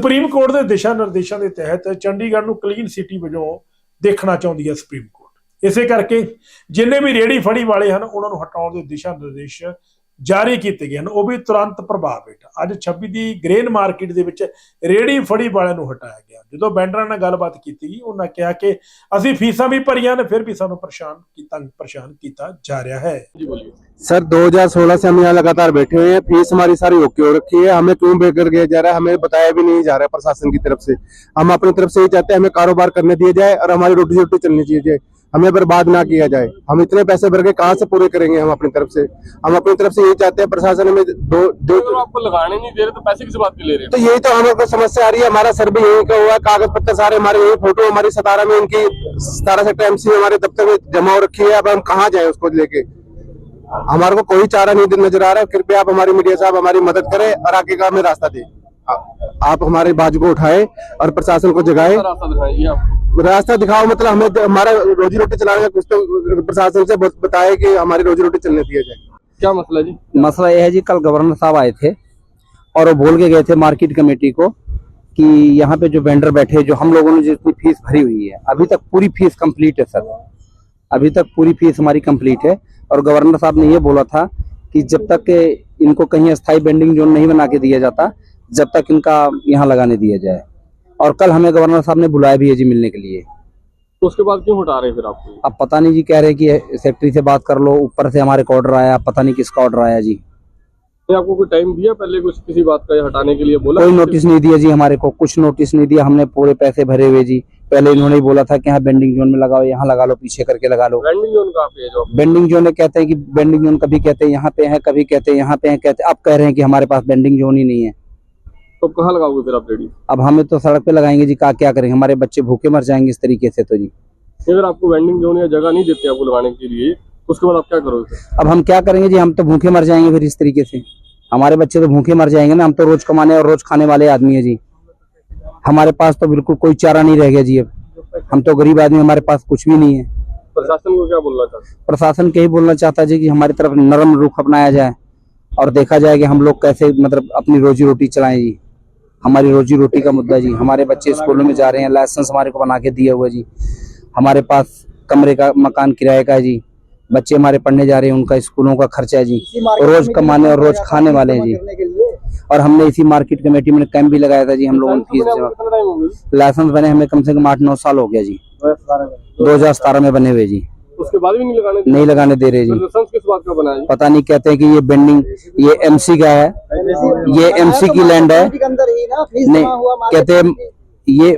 Supreme court ਦੇ ਦਿਸ਼ਾ ਨਿਰਦੇਸ਼ਾਂ ਦੇ ਤਹਿਤ ਚੰਡੀਗੜ੍ਹ ਨੂੰ ਕਲੀਨ ਸਿਟੀ ਵਜੋਂ ਦੇਖਣਾ ਚਾਹੁੰਦੀ ਹੈ ਸੁਪਰੀਮ ਕੋਰਟ। ਇਸੇ ਕਰਕੇ ਜਿੰਨੇ ਵੀ ਰੇਹੜੀ ਫੜੀ ਵਾਲੇ ਹਨ ਉਹਨਾਂ ਨੂੰ ਹਟਾਉਣ ਦੇ ਦਿਸ਼ਾ ਨਿਰਦੇਸ਼ ਜਾਰੀ ਕੀਤੇ ਗਏ ਹਨ, ਉਹ ਵੀ ਤੁਰੰਤ ਪ੍ਰਭਾਵ ਹੇਠ। ਅੱਜ 26 ਦੀ ਗ੍ਰੇਨ ਮਾਰਕੀਟ ਦੇ ਵਿੱਚ ਰੇਹੜੀ ਫੜੀ ਵਾਲਿਆਂ ਨੂੰ ਹਟਾਇਆ ਗਿਆ। ਜਦੋਂ ਵੈਂਡਰਾਂ ਨਾਲ ਗੱਲਬਾਤ ਕੀਤੀ ਗਈ ਉਹਨਾਂ ਕਿਹਾ ਕਿ ਅਸੀਂ ਫੀਸਾਂ ਵੀ ਭਰੀਆਂ ਨੇ, ਫਿਰ ਵੀ ਸਾਨੂੰ परेशान ਕੀਤਾ जा रहा है। सर 2016 से हम यहाँ लगातार बैठे हुए हैं, फीस हमारी सारी ओके हो रखी है, हमें क्यों बेकर गया जा रहा है हमें बताया भी नहीं जा रहा है प्रशासन की तरफ से। हम अपनी तरफ से ही चाहते हैं हमें कारोबार करने दिया जाए और हमारी रोटी रोटी चलनी चाहिए, हमें बर्बाद ना किया जाए। हम इतने पैसे भर के कहाँ से पूरे करेंगे? हम अपनी तरफ से यही चाहते हैं प्रशासन में दो आपको लगाने नहीं दे रहे तो पैसे किस बात के ले रहे हैं? तो यही तो हमें समस्या आ रही है। हमारा सर्वे यही का हुआ, कागज पत्तर सारे हमारे यही, फोटो हमारी 17 में इनकी 17 सेक्टर एमसी हमारे दफ्तर में जमा हो रखी है। अब हम कहाँ जाए उसको लेके? हमारे को कोई चारा नहीं नजर आ रहा है। कृपया आप हमारी मीडिया साहब हमारी मदद करें और आगे का हमें रास्ता दें। आप हमारे बाजू को उठाए और प्रशासन को जगाए, रास्ता दिखाओ। मतलब हमें हमारा रोजी रोटी चलाने का कुछ तो प्रशासन से बताए कि हमारी रोजी रोटी चलने दिया जाए। क्या मसला जी? मसला यह है जी, कल गवर्नर साहब आए थे और वो बोल के गए थे मार्केट कमेटी को कि यहाँ पे जो वेंडर बैठे, जो हम लोगों ने जितनी फीस भरी हुई है, अभी तक पूरी फीस कंप्लीट है सर, अभी तक पूरी फीस हमारी कंप्लीट है। और गवर्नर साहब ने ये बोला था कि जब तक इनको कहीं अस्थायी बेंडिंग जोन नहीं बना के दिया जाता, जब तक इनका यहाँ लगाने दिया जाए। और कल हमें गवर्नर साहब ने बुलाया भी है जी मिलने के लिए। तो उसके बाद क्यों हटा रहे हैं फिर आपको? अब पता नहीं जी, कह रहे हैं कि सेक्रेटरी से बात कर लो, ऊपर से हमारे को ऑर्डर आया, पता नहीं किसका ऑर्डर आया जी। आपको कोई टाइम दिया पहले कुछ किसी बात का हटाने के लिए बोला? कोई नोटिस नहीं दिया जी, हमारे को कुछ नोटिस नहीं दिया। हमने पूरे पैसे भरे हुए जी। पहले इन्होंने ही बोला था कि यहाँ बेंडिंग जोन में लगाओ, यहाँ लगा लो, पीछे करके लगा लो। बेंडिंग जोन कहाँ पे है? जो बेंडिंग जोन कहते हैं कि बेंडिंग जोन कभी कहते हैं यहाँ पे है, कभी कहते हैं यहाँ पे है, कहते अब कह रहे हैं कि हमारे पास बेंडिंग जोन ही नहीं है। तो कहाँ लगाओगे फिर आप रेडी? अब हमें तो सड़क पे लगाएंगे जी, क्या करेंगे? हमारे बच्चे भूखे मर जाएंगे इस तरीके से तो जी। अगर आपको वेंडिंग जोन या जगह नहीं देते आपको लगाने के लिए, उसके बाद आप क्या करोगे? अब हम क्या करेंगे जी, हम तो भूखे मर जाएंगे फिर इस तरीके से। हमारे बच्चे तो भूखे मर जाएंगे ना, हम तो रोज कमाने और रोज खाने वाले आदमी है जी। हमारे पास तो बिल्कुल कोई चारा नहीं रह गया जी। अब हम तो गरीब आदमी, हमारे पास कुछ भी नहीं है। प्रशासन को क्या बोलना चाहते? प्रशासन के ही बोलना चाहता है जी कि हमारी तरफ नरम रुख अपनाया जाए और देखा जाए कि हम लोग कैसे मतलब अपनी रोजी रोटी चलाएं जी। हमारी रोजी रोटी का मुद्दा जी। हमारे बच्चे स्कूलों में जा रहे हैं, लाइसेंस हमारे को बना के दिया हुआ जी। हमारे पास कमरे का मकान किराए का है जी। बच्चे हमारे पढ़ने जा रहे हैं, उनका स्कूलों का खर्चा है जी। रोज कमाने और रोज खाने वाले हैं जी। और हमने इसी मार्केट कमेटी में कैंप भी लगाया था जी। हम लोगों ने फीस लाइसेंस बने हमें कम से कम 8-9 साल हो गया जी। 2017 में बने हुए जी। उसके बाद भी नहीं लगाने दे रहे जी। लाइसेंस किस बात का बना है? पता नहीं, कहते हैं कि ये बेंडिंग, ये एमसी का है, ये एमसी की लैंड है। नहीं, कहते हैं ये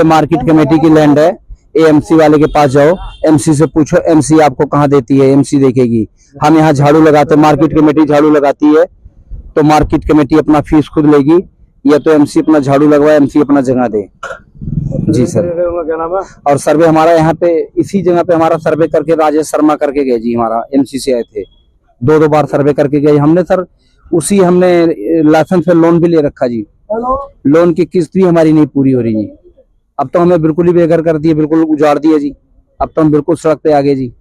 मार्केट कमेटी की लैंड है। एमसी वाले के पास जाओ, एमसी से पूछो, एमसी आपको कहाँ देती है? एमसी देखेगी। हम यहाँ झाड़ू लगाते, मार्केट कमेटी झाड़ू लगाती है तो मार्केट कमेटी अपना फीस खुद लेगी, या तो एमसी अपना झाड़ू लगवाए, एमसी अपना जगह दे जी सर। और सर्वे हमारा यहाँ पे इसी जगह पे हमारा सर्वे करके राजेश शर्मा करके गए जी। हमारा एमसी से आए थे, 2 बार सर्वे करके गए हमने सर। उसी हमने लाइसेंस पे लोन भी ले रखा जी। लोन की किस्त भी हमारी नहीं पूरी हो रही जी। अब तो हमें बिल्कुल ही बेघर कर दिए, बिल्कुल उजाड़ दिए जी। अब तो हम बिल्कुल सड़क पे आ गए जी।